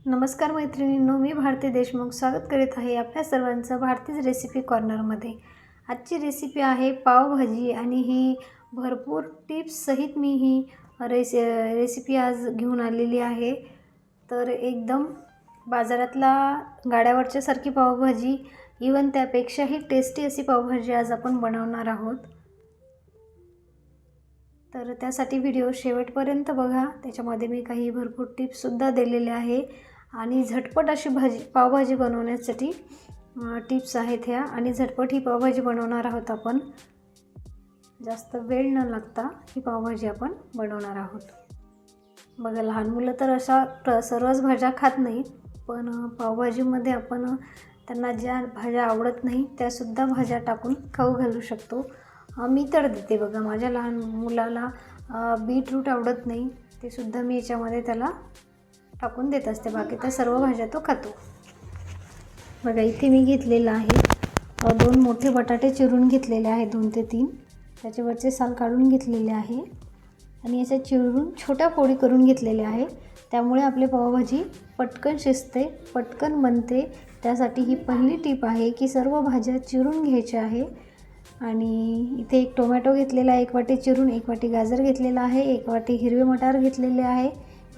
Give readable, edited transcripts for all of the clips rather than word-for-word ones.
नमस्कार मैत्रिणींनो, मी भारती देशमुख स्वागत करीत आहे आपल्या सर्वांचं भारतीज रेसिपी कॉर्नरमध्ये। आजची रेसिपी आहे पावभाजी आणि ही भरपूर टिप्स सहित मी ही रेसिपी आज घेऊन आलेली आहे। तर एकदम बाजारातला गाड्यावरच्या सारखी पावभाजी, इवन त्यापेक्षाही टेस्टी अशी पावभाजी आज आपण बनवणार आहोत। तर त्यासाठी व्हिडिओ शेवटपर्यंत बघा, त्याच्यामध्ये मी काही भरपूर टिप्स सुद्धा दिलेले आहे आणि झटपट अशी पावभाजी बनवण्यासाठी टिप्स आहेत ह्या। आणि झटपट ही पावभाजी बनवणार आहोत आपण, जास्त वेळ न लागता ही पावभाजी आपण बनवणार आहोत। बघा, लहान मुलं तर अशा सर्वच भाज्या खात नाहीत, पण पावभाजीमध्ये आपण त्यांना ज्या भाज्या आवडत नाही त्या सुद्धा भाज्या टाकून खाऊ घालू शकतो। मी तर देते बघा, माझ्या लहान मुलाला बीटरूट आवडत नाही, ते सुद्धा मी याच्यामध्ये त्याला टाकून देत असते, बाकी तर सर्व भाज्या तो खातो। बघा, इथे मी घेतलेला आहे 2 मोठे बटाटे चिरून घेतलेले आहेत, 2 ते 3, त्याचे वरचे साल काढून घेतलेले आहे आणि याच्या चिरून छोट्या फोडी करून घेतलेल्या आहे। त्यामुळे आपली पावभाजी पटकन शिजते, पटकन बनते। त्यासाठी ही पहिली टीप आहे की सर्व भाज्या चिरून घ्यायच्या आहे। आणि इथे एक टोमॅटो घेतलेला आहे 1 वाटी चिरून, 1 वाटी गाजर घेतलेला आहे, 1 वाटी हिरवे मटार घेतलेले आहे,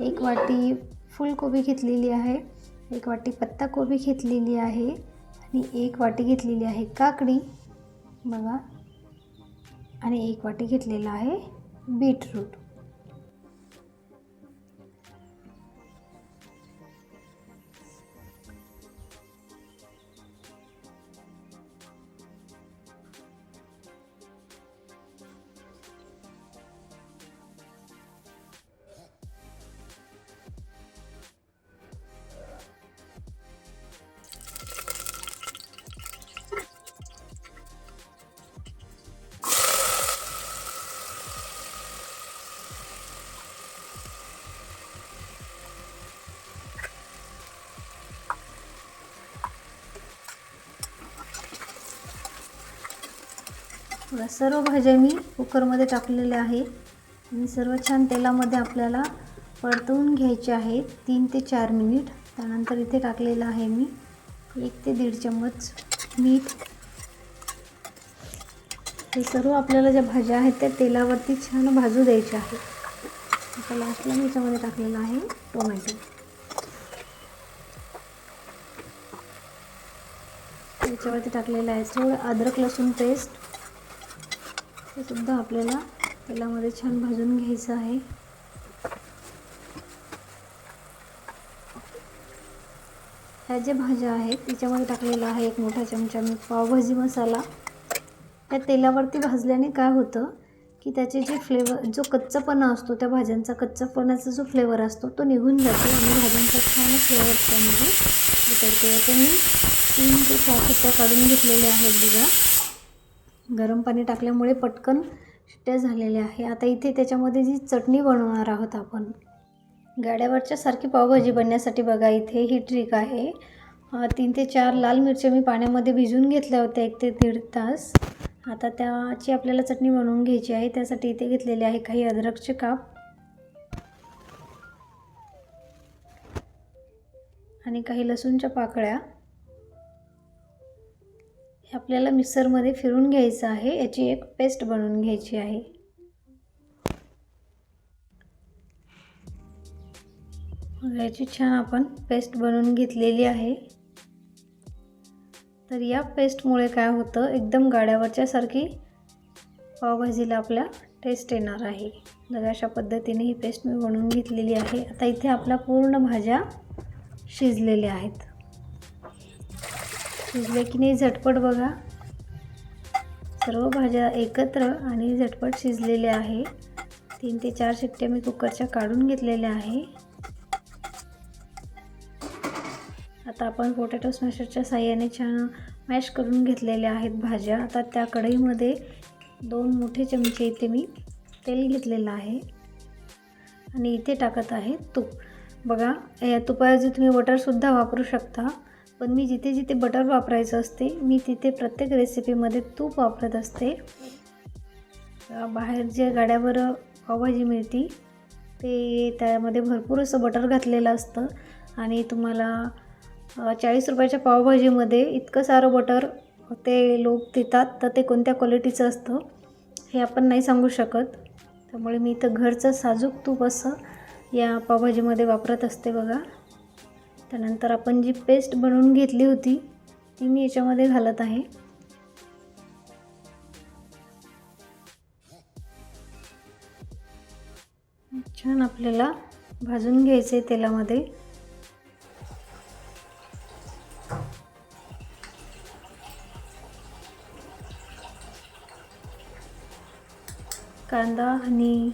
1 वाटी फुलकोबी घेतलेली आहे, 1 वाटी पत्ताकोबी घेतलेली आहे आणि 1 वाटी घेतलेली आहे काकडी बघा, आणि 1 वाटी घेतलेला आहे बीटरूट। सर्व भाज्या मी कुकरमध्ये टाकलेल्या आहेत आणि सर्व छान तेलामध्ये आपल्याला परतवून घ्यायचे आहेत 3 ते 4 मिनिट। त्यानंतर इथे टाकलेलं आहे मी 1 ते 1.5 चम्मच मीठ। हे सर्व आपल्याला ज्या भाज्या आहेत त्या तेलावरती छान भाजू द्यायच्या आहेत। आता लास्टला मी याच्यामध्ये टाकलेला आहे टोमॅटो, याच्यावरती टाकलेलं आहे थोडं अद्रक लसूण पेस्ट, हे सुद्धा आपल्याला तेलामध्ये छान भाजून घ्यायचं आहे। ह्या ज्या भाज्या आहेत त्याच्यामध्ये टाकलेला आहे 1 मोठा चमचा मी पावभाजी मसाला। त्या तेलावरती भाजल्याने काय होतं की त्याचे जे फ्लेवर, जो कच्चापणा असतो त्या भाज्यांचा, कच्चापणाचा जो फ्लेवर असतो तो निघून जातो आणि भाज्यांचा छान फ्लेवर त्यामध्ये उतरतो। तर मी 3 ते 4 शिट्ट्या काढून घेतलेल्या आहेत बघा, गरम पाणी टाकल्यामुळे पटकन शिट्ट्या झालेल्या आहे। आता इथे त्याच्यामध्ये जी चटणी बनवणार आहोत आपण, गाड्यावरच्या सारखी पावभाजी बनण्यासाठी बघा इथे ही ट्रिक आहे। 3 ते 4 लाल मिरच्या मी पाण्यामध्ये भिजवून घेतल्या होत्या 1 ते 1.5 तास। आता त्याची आपल्याला चटणी बनवून घ्यायची आहे। त्यासाठी इथे घेतलेले आहे काही अद्रकचे काप आणि काही लसूणच्या पाकळ्या। हे आपल्याला मिक्सरमध्ये फिरून घ्यायचं आहे, याची एक पेस्ट बनवून घ्यायची आहे। याची छान आपण पेस्ट बनवून घेतलेली आहे। तर या पेस्टमुळे काय होतं, एकदम गाड्यावरच्या सारखी पावभाजीला आपल्या टेस्ट येणार आहे। तर अशा पद्धतीने ही पेस्ट मी बनवून घेतलेली आहे। आता इथे आपल्या पूर्ण भाज्या शिजलेल्या आहेत, शिजले की नाही झटपट बघा, सर्व भाज्या एकत्र आणि झटपट शिजलेल्या आहे। 3 ते 4 शिट्ट्या मी कुकरच्या काढून घेतलेल्या आहे। आता आपण पोटॅटो स्मॅशरच्या साहाय्याने छान मॅश करून घेतलेल्या आहेत भाज्या। आता त्या कढईमध्ये 2 मोठे चमचे इथे मी तेल घेतलेलं आहे आणि इथे टाकत आहे तूप। बघा, या तुपाऐवजी तुम्ही बटरसुद्धा वापरू शकता, पण मी जिथे जिथे बटर वापरायचं असते मी तिथे प्रत्येक रेसिपीमध्ये तूप वापरत असते। बाहेर जे गाड्यावर पावभाजी मिळते ते त्यामध्ये भरपूर असं बटर घातलेलं असतं आणि तुम्हाला 40 रुपयाच्या पावभाजीमध्ये इतकं सारं बटर ते लोक देतात, तर ते कोणत्या क्वालिटीचं असतं हे आपण नाही सांगू शकत. त्यामुळे मी इथं घरचं साजूक तूप असं या पावभाजीमध्ये वापरत असते बघा. त्यानंतर आपण जी पेस्ट बनवून घेतली होती ती मी याच्यामध्ये घालत आहे. छान आपल्याला भाजून घ्यायचे तेलामध्ये. कांदा आणि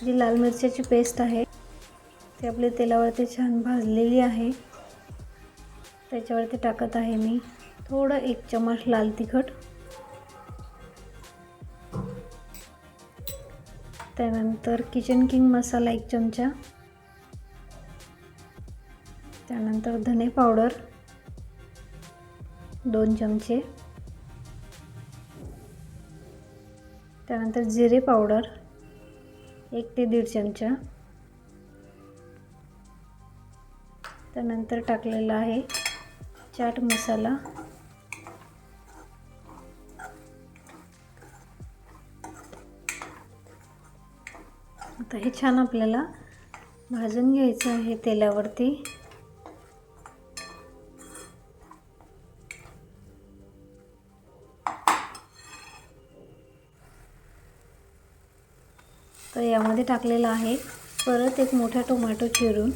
जी लाल मिरच्याची पेस्ट आहे ती आपल्या तेलावरती छान भाजलेली आहे. त्याच्यावरती टाकत आहे मी थोडं 1 चमच लाल तिखट, त्यानंतर किचन किंग मसाला 1 चमचा, त्यानंतर धने पावडर 2 चमचे, त्यानंतर जिरे पावडर 1 ते 1.5 चमचा, त्यानंतर टाकलेला आहे चाट मसाला, आता हे छान आपल्याला भाजून घ्यायचं आहे तेलावरती. तर यामध्ये टाकलेला आहे परत एक मोठा टोमॅटो चिरून.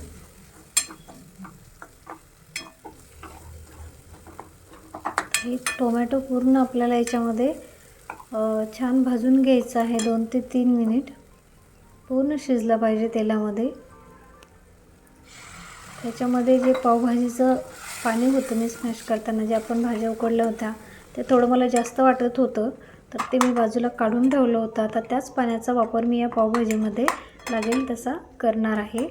हे टोमॅटो पूर्ण आपल्याला याच्यामध्ये छान भाजून घ्यायचं आहे. 2 ते 3 मिनिट पूर्ण शिजला पाहिजे तेलामध्ये. त्याच्यामध्ये जे पावभाजीचं पाणी होतं मी स्मॅश करताना जे आपण भाज्या उकडल्या होत्या ते थोडं मला जास्त वाटत होतं, तर ते मी बाजूला काढून ठेवलं होतं. आता त्याच पाण्याचा वापर मी या पावभाजीमध्ये लागेल तसा करणार आहे.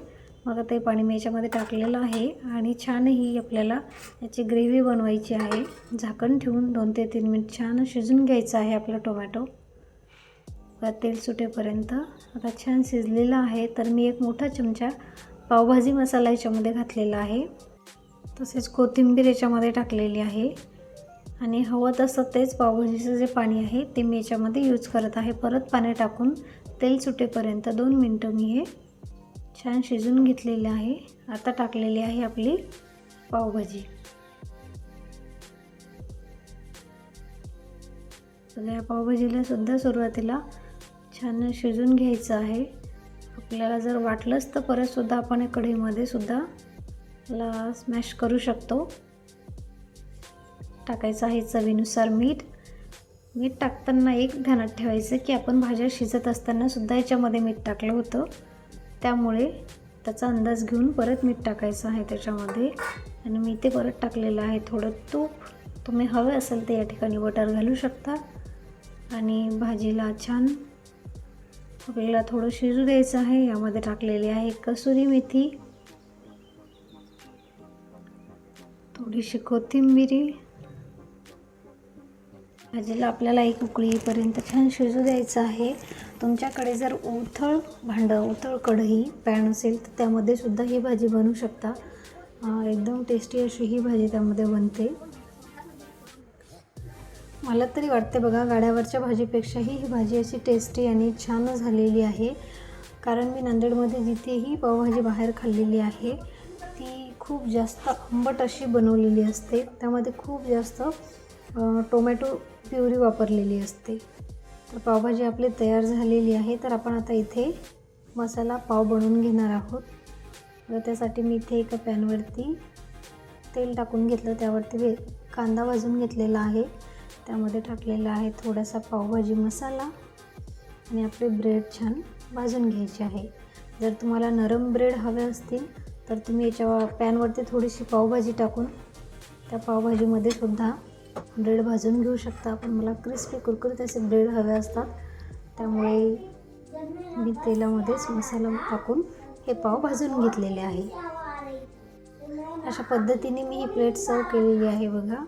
मग ते पाणी मी याच्यामध्ये टाकलेलं आहे आणि छान ही आपल्याला याची ग्रेव्ही बनवायची आहे. झाकण ठेवून 2 ते 3 मिनिट छान शिजून घ्यायचं आहे आपलं टोमॅटो तेल सुटेपर्यंत. आता छान शिजलेलं आहे, तर मी 1 मोठा चमचा पावभाजी मसाला याच्यामध्ये घातलेला आहे. तसेच कोथिंबीर याच्यामध्ये टाकलेली आहे आणि हवं तसं तेच पावभाजीचं जे पाणी आहे ते मी याच्यामध्ये यूज करत आहे. परत पाणी टाकून तेल सुटेपर्यंत 2 मिनटं मी हे छान शिजून घेतलेले आहे. आता टाकलेली आहे आपली पावभाजी. तर या पावभाजीला सुद्धा सुरुवातीला छान शिजून घ्यायचं आहे. आपल्याला जर वाटलंच तर परत सुद्धा आपण या कढईमध्ये सुद्धा ला स्मॅश करू शकतो. टाकायचं आहे चवीनुसार मीठ. मीठ टाकताना एक ध्यानात ठेवायचं की आपण भाज्या शिजत असताना सुद्धा याच्यामध्ये मीठ टाकलं होतं, त्यामुळे त्याचा अंदाज घेऊन परत मीठ टाकायचं आहे त्याच्यामध्ये. आणि मी ते परत टाकलेलं आहे थोडं तूप. तुम्ही हवे असेल तर या ठिकाणी बटर घालू शकता. आणि भाजीला छान आपल्याला थोडं शिजू द्यायचं आहे. यामध्ये टाकलेली आहे कसुरी मेथी, थोडीशी कोथिंबीर. भाजीला आपल्याला एक उकळी येईपर्यंत छान शिजू द्यायचं आहे. तुमच्याकडे जर उथळ भांडं, उथळ कढई, पॅन असेल तर त्यामध्ये सुद्धा ही भाजी बनवू शकता. एकदम टेस्टी अशी ही भाजी त्यामध्ये बनते. मला तरी वाटते बघा, गाड्यावरच्या भाजीपेक्षाही ही भाजी अशी टेस्टी आणि छान झालेली आहे. कारण मी नांदेडमध्ये जिथेही पावभाजी बाहेर खाल्लेली आहे ती खूप जास्त आंबट अशी बनवलेली असते. त्यामध्ये खूप जास्त टोमॅटो प्युरी वापरलेली असते. तर पावभाजी आपली तयार झालेली आहे. तर आपण आता इथे मसाला पाव बनवून घेणार आहोत. तर त्यासाठी मी इथे एका पॅनवरती तेल टाकून घेतलं, त्यावरती कांदा भाजून घेतलेला आहे. त्यामध्ये टाकलेला आहे थोडासा पावभाजी मसाला आणि आपले ब्रेड छान भाजून घ्यायचे आहे. जर तुम्हाला नरम ब्रेड हवे असतील तर तुम्ही याच्या पॅनवरती थोडीशी पावभाजी टाकून त्या पावभाजीमध्ये सुद्धा ब्रेड भाजून घेऊ शकता. पण मला क्रिस्पी कुरकुरीत असे ब्रेड हवे असतात, त्यामुळे मी तेलामध्येच मसाला टाकून हे पाव भाजून घेतलेले आहे. अशा पद्धतीने मी ही प्लेट सर्व केलेली आहे बघा.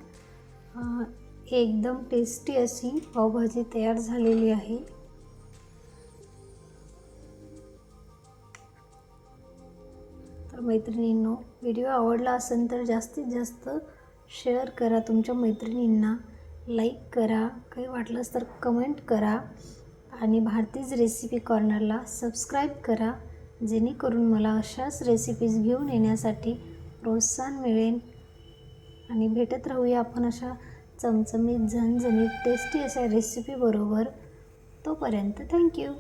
एकदम टेस्टी अशी पावभाजी तयार झालेली आहे. तर मैत्रिणींनो, व्हिडिओ आवडला असेल तर जास्तीत जास्त शेअर करा, तुमच्या मैत्रिणींना लाईक करा, काही वाटलंच तर कमेंट करा आणि भारतीज रेसिपी कॉर्नरला सबस्क्राईब करा, जेणेकरून मला अशाच रेसिपीज घेऊन येण्यासाठी प्रोत्साहन मिळेल. आणि भेटत राहूया आपण अशा चमचमीत, झणझणीत, टेस्टी अशा रेसिपी बरोबर. तोपर्यंत थँक्यू.